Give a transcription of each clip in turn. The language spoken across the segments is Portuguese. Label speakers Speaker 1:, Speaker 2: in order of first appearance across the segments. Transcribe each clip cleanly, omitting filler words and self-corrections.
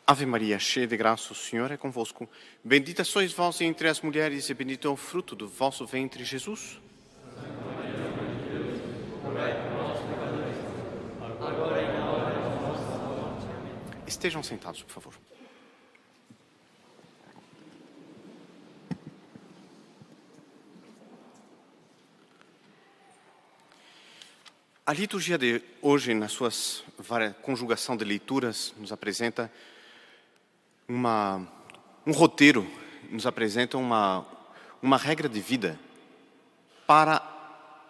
Speaker 1: Ave Maria, cheia de graça, o Senhor é convosco. Bendita sois vós entre as mulheres e bendito é o fruto do vosso ventre, Jesus. Estejam sentados, por favor. A liturgia de hoje, na sua conjugação de leituras, nos apresenta um roteiro, nos apresenta uma regra de vida para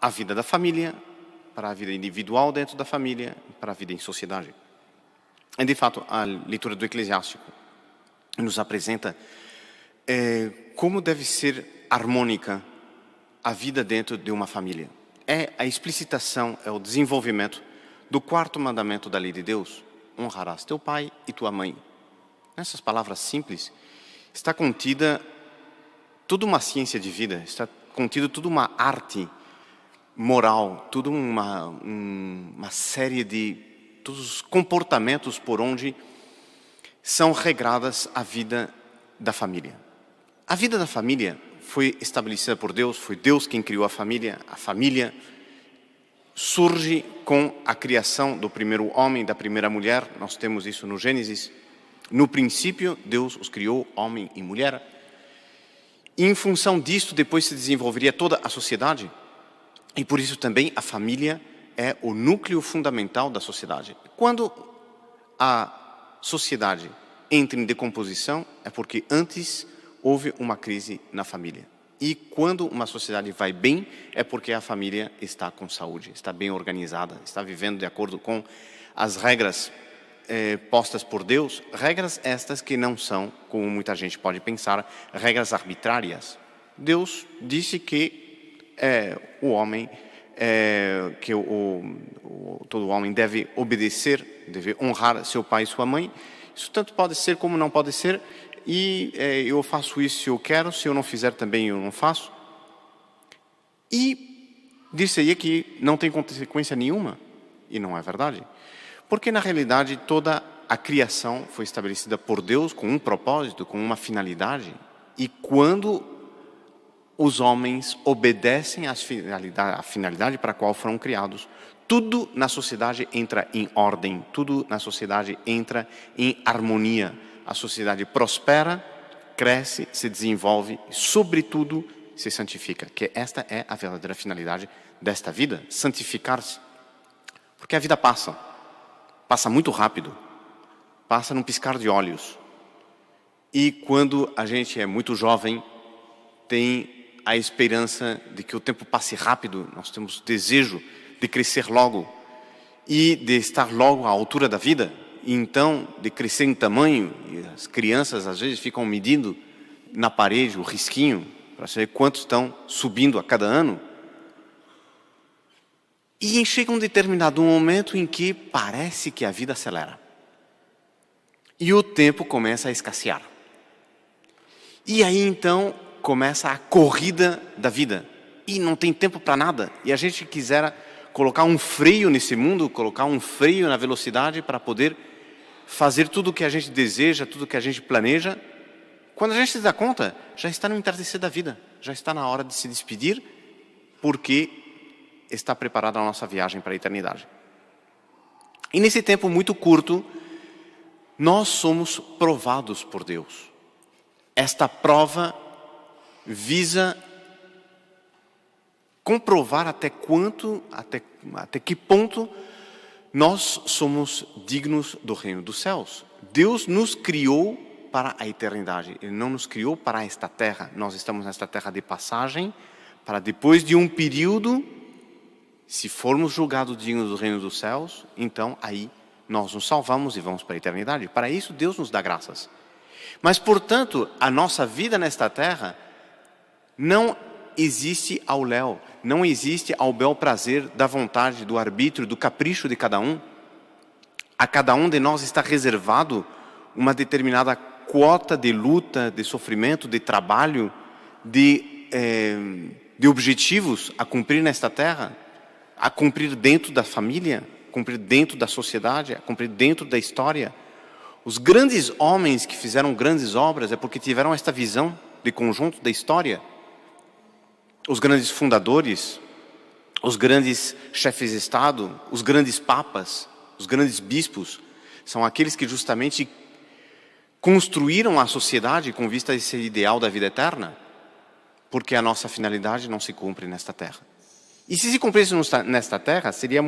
Speaker 1: a vida da família, para a vida individual dentro da família, para a vida em sociedade. E, de fato, a leitura do Eclesiástico nos apresenta como deve ser harmônica a vida dentro de uma família. É a explicitação, é o desenvolvimento do quarto mandamento da lei de Deus: honrarás teu pai e tua mãe. Nessas palavras simples está contida toda uma ciência de vida, está contida toda uma arte moral, toda uma série de todos os comportamentos por onde são regradas a vida da família. A vida da família foi estabelecida por Deus, foi Deus quem criou a família. A família surge com a criação do primeiro homem, da primeira mulher. Nós temos isso no Gênesis. No princípio, Deus os criou, homem e mulher. E em função disto, depois se desenvolveria toda a sociedade. E por isso também a família é o núcleo fundamental da sociedade. Quando a sociedade entra em decomposição, é porque antes houve uma crise na família. E quando uma sociedade vai bem, é porque a família está com saúde, está bem organizada, está vivendo de acordo com as regras postas por Deus, regras estas que não são, como muita gente pode pensar, regras arbitrárias. Deus disse que o homem, todo homem deve obedecer, deve honrar seu pai e sua mãe. Isso tanto pode ser como não pode ser, e eu faço isso se eu quero, se eu não fizer também eu não faço. E disse aí que não tem consequência nenhuma, e não é verdade. Porque, na realidade, toda a criação foi estabelecida por Deus com um propósito, com uma finalidade. E quando os homens obedecem à finalidade para a qual foram criados, tudo na sociedade entra em ordem, tudo na sociedade entra em harmonia. A sociedade prospera, cresce, se desenvolve e, sobretudo, se santifica. Que esta é a verdadeira finalidade desta vida, santificar-se. Porque a vida passa muito rápido, passa num piscar de olhos. E quando a gente é muito jovem, tem a esperança de que o tempo passe rápido, nós temos desejo de crescer logo e de estar logo à altura da vida, e então de crescer em tamanho. E as crianças às vezes ficam medindo na parede o risquinho para saber quantos estão subindo a cada ano. E chega um determinado momento em que parece que a vida acelera. E o tempo começa a escassear. E aí então começa a corrida da vida. E não tem tempo para nada. E a gente quisera colocar um freio nesse mundo, colocar um freio na velocidade para poder fazer tudo o que a gente deseja, tudo o que a gente planeja. Quando a gente se dá conta, já está no entardecer da vida. Já está na hora de se despedir, porque está preparada a nossa viagem para a eternidade. E nesse tempo muito curto, nós somos provados por Deus. Esta prova visa comprovar até que ponto nós somos dignos do reino dos céus. Deus nos criou para a eternidade. Ele não nos criou para esta terra. Nós estamos nesta terra de passagem, para depois de um período, se formos julgados dignos do reino dos céus, então aí nós nos salvamos e vamos para a eternidade. Para isso Deus nos dá graças. Mas, portanto, a nossa vida nesta terra não existe ao léu, não existe ao bel prazer da vontade, do arbítrio, do capricho de cada um. A cada um de nós está reservado uma determinada quota de luta, de sofrimento, de trabalho, de objetivos a cumprir nesta terra, a cumprir dentro da família, a cumprir dentro da sociedade, a cumprir dentro da história. Os grandes homens que fizeram grandes obras é porque tiveram esta visão de conjunto da história. Os grandes fundadores, os grandes chefes de Estado, os grandes papas, os grandes bispos, são aqueles que justamente construíram a sociedade com vista a esse ideal da vida eterna, porque a nossa finalidade não se cumpre nesta terra. E se cumprisse nesta terra, seria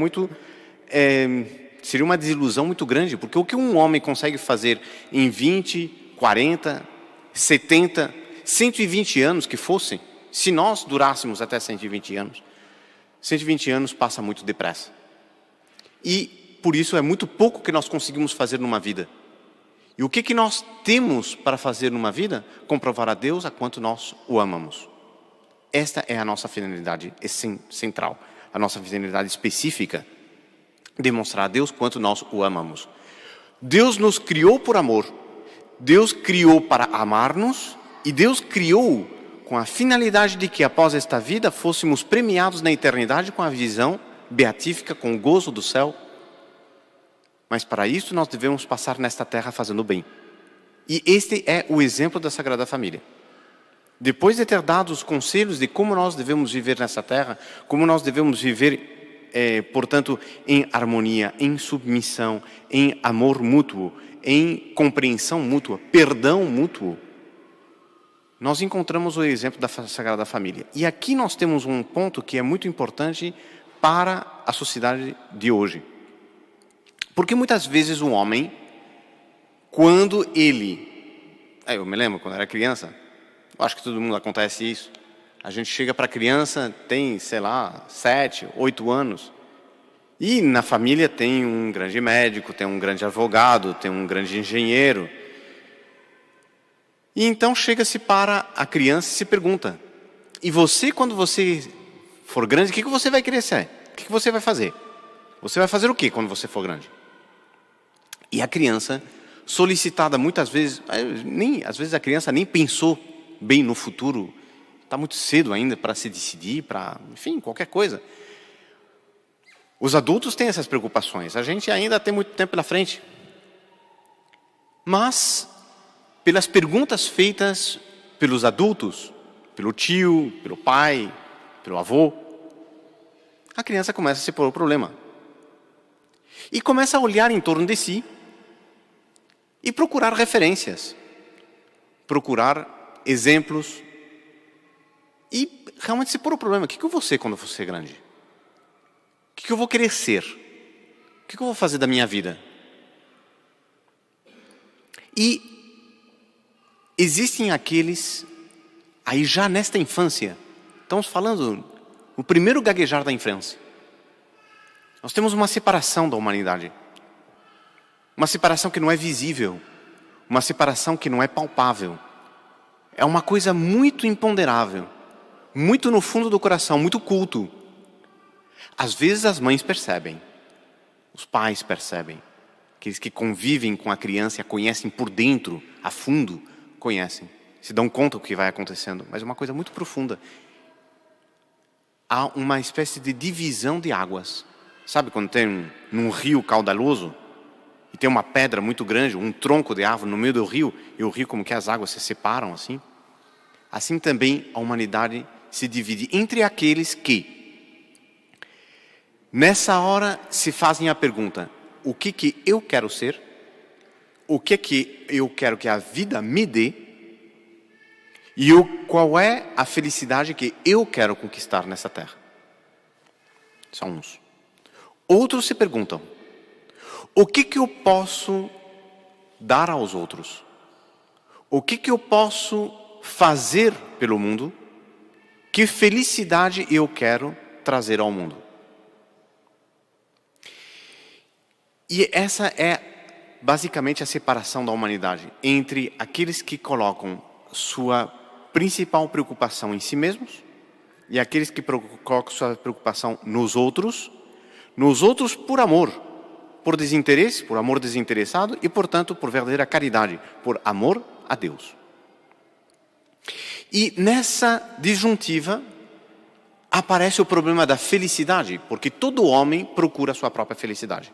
Speaker 1: uma desilusão muito grande, porque o que um homem consegue fazer em 20, 40, 70, 120 anos que fossem, se nós durássemos até 120 anos, 120 anos passa muito depressa. E por isso é muito pouco que nós conseguimos fazer numa vida. E o que nós temos para fazer numa vida? Comprovar a Deus a quanto nós o amamos. Esta é a nossa finalidade central, a nossa finalidade específica. Demonstrar a Deus quanto nós o amamos. Deus nos criou por amor. Deus criou para amar-nos. E Deus criou com a finalidade de que após esta vida fôssemos premiados na eternidade com a visão beatífica, com o gozo do céu. Mas para isso nós devemos passar nesta terra fazendo bem. E este é o exemplo da Sagrada Família. Depois de ter dado os conselhos de como nós devemos viver nessa terra, como nós devemos viver, portanto, em harmonia, em submissão, em amor mútuo, em compreensão mútua, perdão mútuo, nós encontramos o exemplo da Sagrada Família. E aqui nós temos um ponto que é muito importante para a sociedade de hoje. Porque muitas vezes o homem, quando ele... eu me lembro, quando era criança, acho que todo mundo acontece isso. A gente chega para a criança, tem, 7, 8 anos. E na família tem um grande médico, tem um grande advogado, tem um grande engenheiro. E então chega-se para a criança e se pergunta: e você, quando você for grande, o que você vai querer ser? O que você vai fazer? Você vai fazer o que quando você for grande? E a criança, solicitada muitas vezes, às vezes a criança nem pensou bem no futuro, está muito cedo ainda para se decidir, enfim, qualquer coisa. Os adultos têm essas preocupações, a gente ainda tem muito tempo pela frente. Mas, pelas perguntas feitas pelos adultos, pelo tio, pelo pai, pelo avô, a criança começa a se pôr o problema. E começa a olhar em torno de si e procurar referências, procurar exemplos e realmente se pôr o problema. O que eu vou ser quando eu for ser grande? O que eu vou querer ser? O que eu vou fazer da minha vida? E existem aqueles, aí já nesta infância, estamos falando o primeiro gaguejar da infância. Nós temos uma separação da humanidade. Uma separação que não é visível. Uma separação que não é palpável. É uma coisa muito imponderável. Muito no fundo do coração, muito culto. Às vezes as mães percebem. Os pais percebem. Aqueles que convivem com a criança e a conhecem por dentro, a fundo, conhecem. Se dão conta do que vai acontecendo. Mas é uma coisa muito profunda. Há uma espécie de divisão de águas. Sabe quando tem num rio caudaloso e tem uma pedra muito grande, um tronco de árvore no meio do rio, e o rio como que as águas se separam assim? Assim também a humanidade se divide entre aqueles que, nessa hora, se fazem a pergunta: o que eu quero ser? O que eu quero que a vida me dê? E qual é a felicidade que eu quero conquistar nessa terra? São uns. Outros se perguntam: o que eu posso dar aos outros? O que eu posso fazer pelo mundo? Que felicidade eu quero trazer ao mundo? E essa é basicamente a separação da humanidade entre aqueles que colocam sua principal preocupação em si mesmos e aqueles que colocam sua preocupação nos outros por amor, por desinteresse, por amor desinteressado e, portanto, por verdadeira caridade, por amor a Deus. E nessa disjuntiva aparece o problema da felicidade, porque todo homem procura a sua própria felicidade.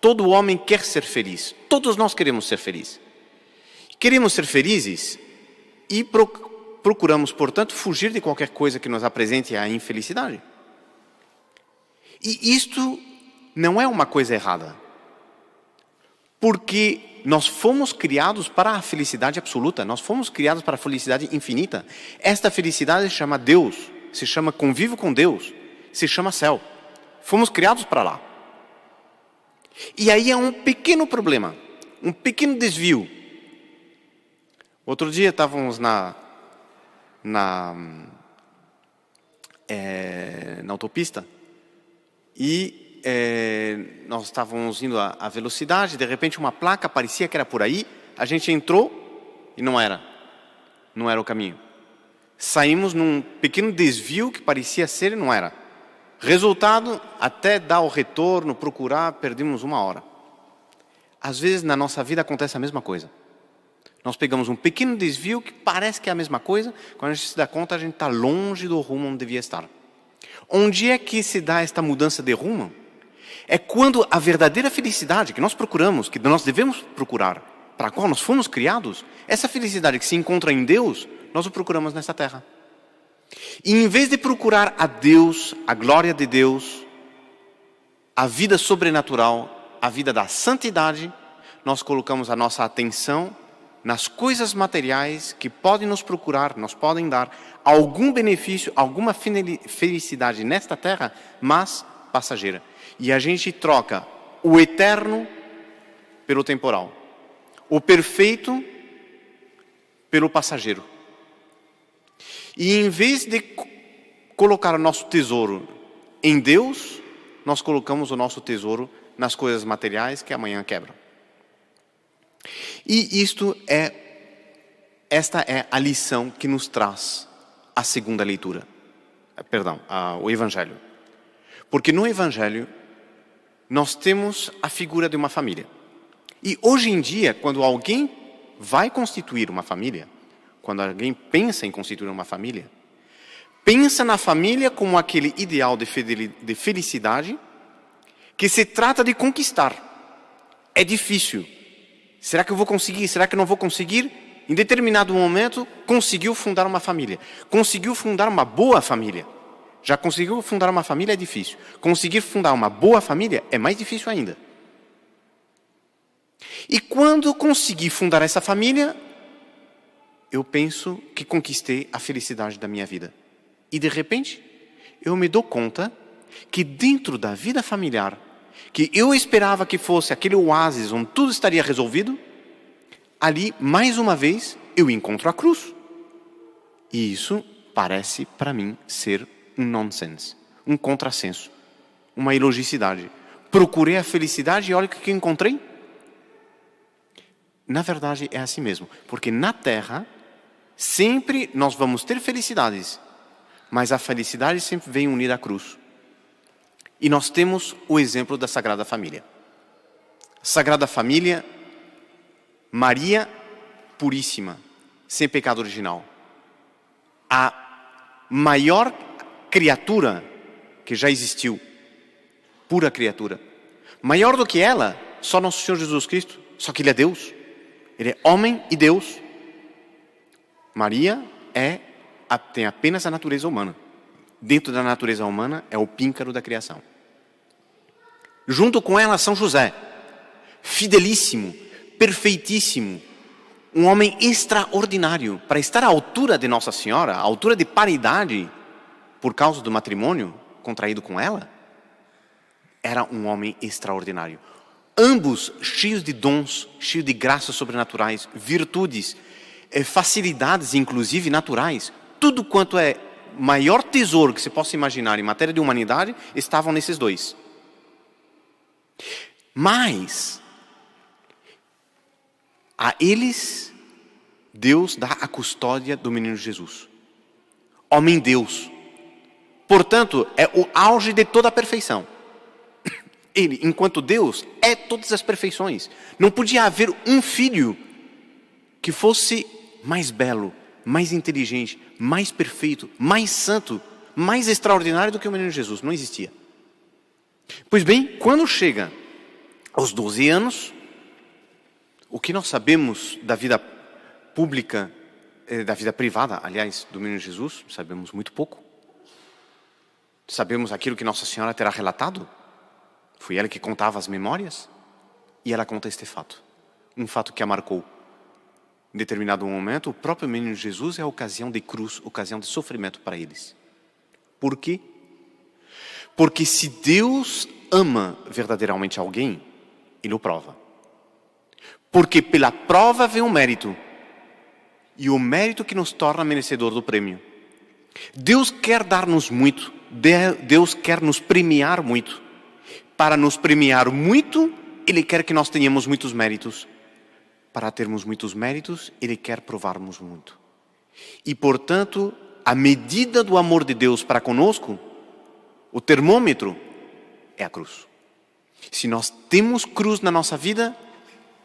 Speaker 1: Todo homem quer ser feliz. Todos nós queremos ser felizes. Queremos ser felizes e procuramos, portanto, fugir de qualquer coisa que nos apresente a infelicidade. E isto não é uma coisa errada. Porque nós fomos criados para a felicidade absoluta. Nós fomos criados para a felicidade infinita. Esta felicidade se chama Deus. Se chama convívio com Deus. Se chama céu. Fomos criados para lá. E aí há um pequeno problema. Um pequeno desvio. Outro dia estávamos na autopista e nós estávamos indo a velocidade, de repente uma placa parecia que era por aí, a gente entrou e não era o caminho. Saímos num pequeno desvio que parecia ser e não era. Resultado, até dar o retorno, procurar, perdemos 1 hora. Às vezes na nossa vida acontece a mesma coisa. Nós pegamos um pequeno desvio que parece que é a mesma coisa, quando a gente se dá conta, a gente está longe do rumo onde devia estar. Onde é que se dá esta mudança de rumo? É quando a verdadeira felicidade que nós procuramos, que nós devemos procurar, para a qual nós fomos criados, essa felicidade que se encontra em Deus, nós o procuramos nesta terra. E em vez de procurar a Deus, a glória de Deus, a vida sobrenatural, a vida da santidade, nós colocamos a nossa atenção nas coisas materiais que podem nos procurar, nos podem dar algum benefício, alguma felicidade nesta terra, mas passageira. E a gente troca o eterno pelo temporal, o perfeito pelo passageiro. E em vez de colocar o nosso tesouro em Deus, nós colocamos o nosso tesouro nas coisas materiais que amanhã quebram. E esta é a lição que nos traz a segunda leitura. O Evangelho. Porque no Evangelho nós temos a figura de uma família. E hoje em dia, quando alguém vai constituir uma família, quando alguém pensa em constituir uma família, pensa na família como aquele ideal de felicidade que se trata de conquistar. É difícil. Será que eu vou conseguir? Será que eu não vou conseguir? Em determinado momento, conseguiu fundar uma família. Conseguiu fundar uma boa família. Já conseguiu fundar uma família é difícil. Conseguir fundar uma boa família é mais difícil ainda. E quando consegui fundar essa família, eu penso que conquistei a felicidade da minha vida. E de repente, eu me dou conta que dentro da vida familiar, que eu esperava que fosse aquele oásis onde tudo estaria resolvido, ali, mais uma vez, eu encontro a cruz. E isso parece, para mim, ser um nonsense, um contrassenso, uma ilogicidade. Procurei a felicidade e olha o que encontrei. Na verdade, é assim mesmo. Porque na Terra, sempre nós vamos ter felicidades, mas a felicidade sempre vem unida à cruz. E nós temos o exemplo da Sagrada Família. Sagrada Família, Maria puríssima, sem pecado original. A maior criatura que já existiu, pura criatura. Maior do que ela, só nosso Senhor Jesus Cristo, só que Ele é Deus. Ele é homem e Deus. Maria tem apenas a natureza humana. Dentro da natureza humana é o píncaro da criação. Junto com ela, São José, fidelíssimo, perfeitíssimo, um homem extraordinário, para estar à altura de Nossa Senhora, à altura de paridade, por causa do matrimônio contraído com ela, era um homem extraordinário. Ambos cheios de dons, cheios de graças sobrenaturais, virtudes, facilidades, inclusive naturais. Tudo quanto é maior tesouro que se possa imaginar em matéria de humanidade, estavam nesses dois. Mas a eles, Deus dá a custódia do menino Jesus. Homem-Deus. Portanto, é o auge de toda a perfeição. Ele, enquanto Deus, é todas as perfeições. Não podia haver um filho que fosse mais belo, mais inteligente, mais perfeito, mais santo, mais extraordinário do que o menino Jesus. Não existia. Pois bem, quando chega Aos 12 anos, o que nós sabemos da vida pública, da vida privada, aliás, do menino Jesus, sabemos muito pouco. Sabemos aquilo que Nossa Senhora terá relatado. Foi ela que contava as memórias e ela conta este fato. Um fato que a marcou. Em determinado momento, o próprio menino Jesus é a ocasião de cruz, ocasião de sofrimento para eles. Por quê? Porque se Deus ama verdadeiramente alguém, Ele o prova. Porque pela prova vem o mérito. E o mérito que nos torna merecedor do prêmio. Deus quer dar-nos muito. Deus quer nos premiar muito. Para nos premiar muito, Ele quer que nós tenhamos muitos méritos. Para termos muitos méritos, Ele quer provarmos muito. E, portanto, a medida do amor de Deus para conosco, o termômetro, é a cruz. Se nós temos cruz na nossa vida,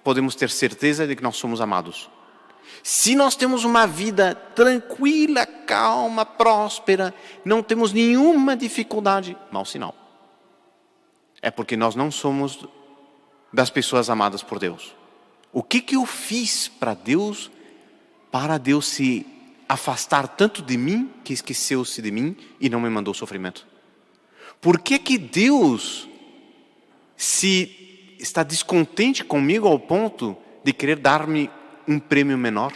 Speaker 1: podemos ter certeza de que nós somos amados. Se nós temos uma vida tranquila, calma, próspera, não temos nenhuma dificuldade, mau sinal. É porque nós não somos das pessoas amadas por Deus. O que eu fiz para Deus se afastar tanto de mim, que esqueceu-se de mim e não me mandou sofrimento? Por que Deus se está descontente comigo ao ponto de querer dar-me um prêmio menor?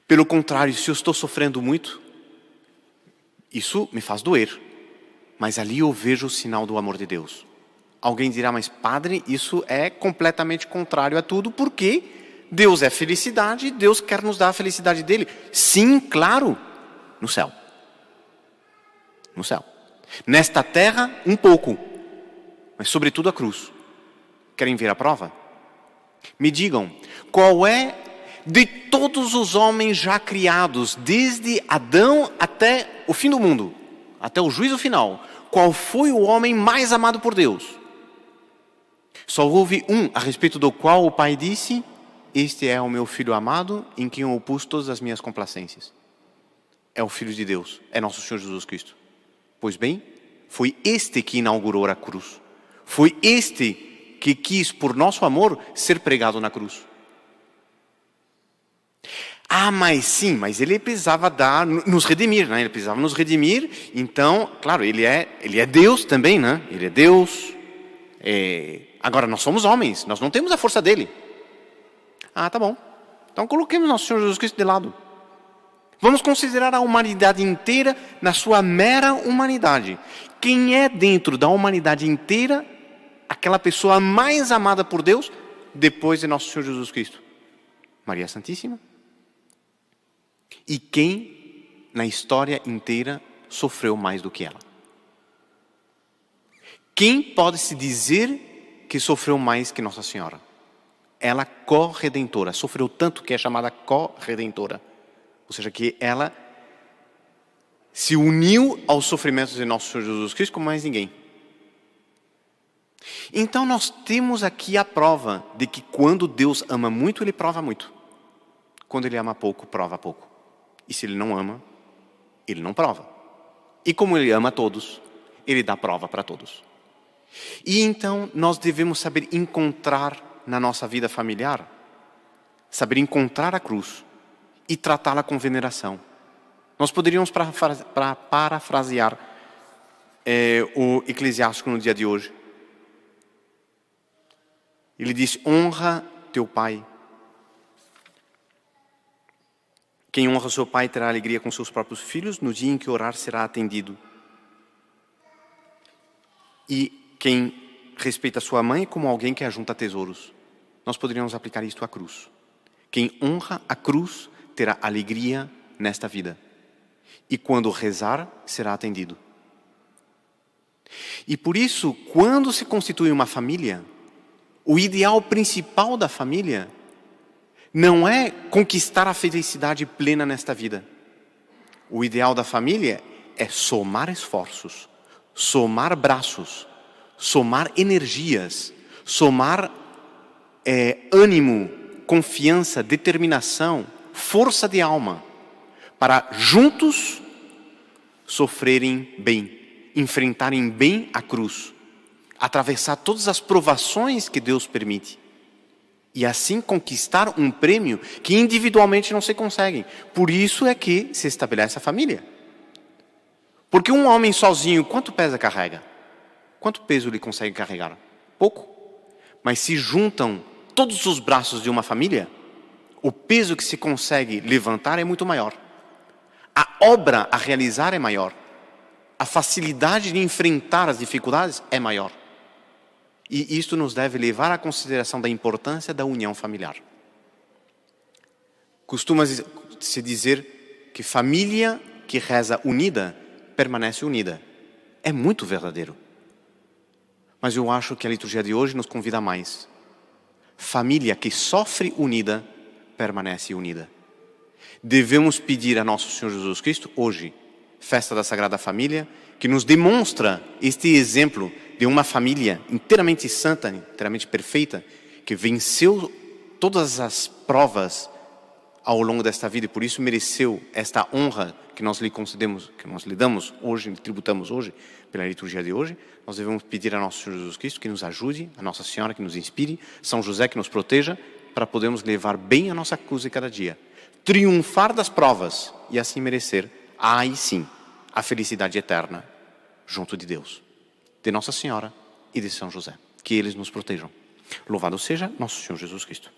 Speaker 1: Pelo contrário, se eu estou sofrendo muito, isso me faz doer. Mas ali eu vejo o sinal do amor de Deus. Alguém dirá, mas padre, isso é completamente contrário a tudo, porque Deus é felicidade e Deus quer nos dar a felicidade dele. Sim, claro, no céu. No céu. Nesta terra, um pouco, mas sobretudo a cruz. Querem ver a prova? Me digam, qual é, de todos os homens já criados, desde Adão até o fim do mundo, até o juízo final, qual foi o homem mais amado por Deus? Só houve um a respeito do qual o Pai disse: este é o meu Filho amado, em quem eu pus todas as minhas complacências. É o Filho de Deus, é nosso Senhor Jesus Cristo. Pois bem, foi este que inaugurou a cruz. Foi este que quis, por nosso amor, ser pregado na cruz. Mas sim, mas ele precisava nos redimir, né? Ele precisava nos redimir. Então, claro, ele é Deus também, né? Ele é Deus. Agora, nós somos homens, nós não temos a força dele. Tá bom. Então, coloquemos nosso Senhor Jesus Cristo de lado. Vamos considerar a humanidade inteira na sua mera humanidade. Quem é dentro da humanidade inteira aquela pessoa mais amada por Deus depois de nosso Senhor Jesus Cristo? Maria Santíssima. E quem na história inteira sofreu mais do que ela? Quem pode se dizer que sofreu mais que Nossa Senhora? Ela corredentora, sofreu tanto que é chamada corredentora. Ou seja, que ela se uniu aos sofrimentos de nosso Senhor Jesus Cristo como mais ninguém. Então nós temos aqui a prova de que quando Deus ama muito, Ele prova muito. Quando Ele ama pouco, prova pouco. E se Ele não ama, Ele não prova. E como Ele ama todos, Ele dá prova para todos. E então nós devemos saber encontrar na nossa vida familiar, saber encontrar a cruz e tratá-la com veneração. Nós poderíamos parafrasear o Eclesiástico no dia de hoje. Ele diz: honra teu pai. Quem honra seu pai terá alegria com seus próprios filhos, no dia em que orar será atendido. E quem respeita sua mãe é como alguém que ajunta tesouros. Nós poderíamos aplicar isto à cruz. Quem honra a cruz terá alegria nesta vida. E quando rezar, será atendido. E por isso, quando se constitui uma família, o ideal principal da família não é conquistar a felicidade plena nesta vida. O ideal da família é somar esforços, somar braços, somar energias, somar ânimo, confiança, determinação, força de alma, para juntos sofrerem bem, enfrentarem bem a cruz. atravessar todas as provações que Deus permite e assim conquistar um prêmio que individualmente não se consegue. Por isso é que se estabelece a família. Porque um homem sozinho, quanto peso carrega? Quanto peso ele consegue carregar? Pouco. Mas se juntam todos os braços de uma família, o peso que se consegue levantar é muito maior. A obra a realizar é maior. A facilidade de enfrentar as dificuldades é maior. E isto nos deve levar à consideração da importância da união familiar. Costuma-se dizer que família que reza unida, permanece unida. É muito verdadeiro. Mas eu acho que a liturgia de hoje nos convida a mais. Família que sofre unida, permanece unida. Devemos pedir a nosso Senhor Jesus Cristo, hoje, festa da Sagrada Família, que nos demonstra este exemplo de uma família inteiramente santa, inteiramente perfeita, que venceu todas as provas ao longo desta vida e por isso mereceu esta honra que nós lhe concedemos, que nós lhe damos hoje, lhe tributamos hoje, pela liturgia de hoje. Nós devemos pedir a nosso Senhor Jesus Cristo que nos ajude, a Nossa Senhora que nos inspire, São José que nos proteja, para podermos levar bem a nossa cruz cada dia. Triunfar das provas e assim merecer, aí sim, a felicidade eterna junto de Deus, de Nossa Senhora e de São José. Que eles nos protejam. Louvado seja nosso Senhor Jesus Cristo.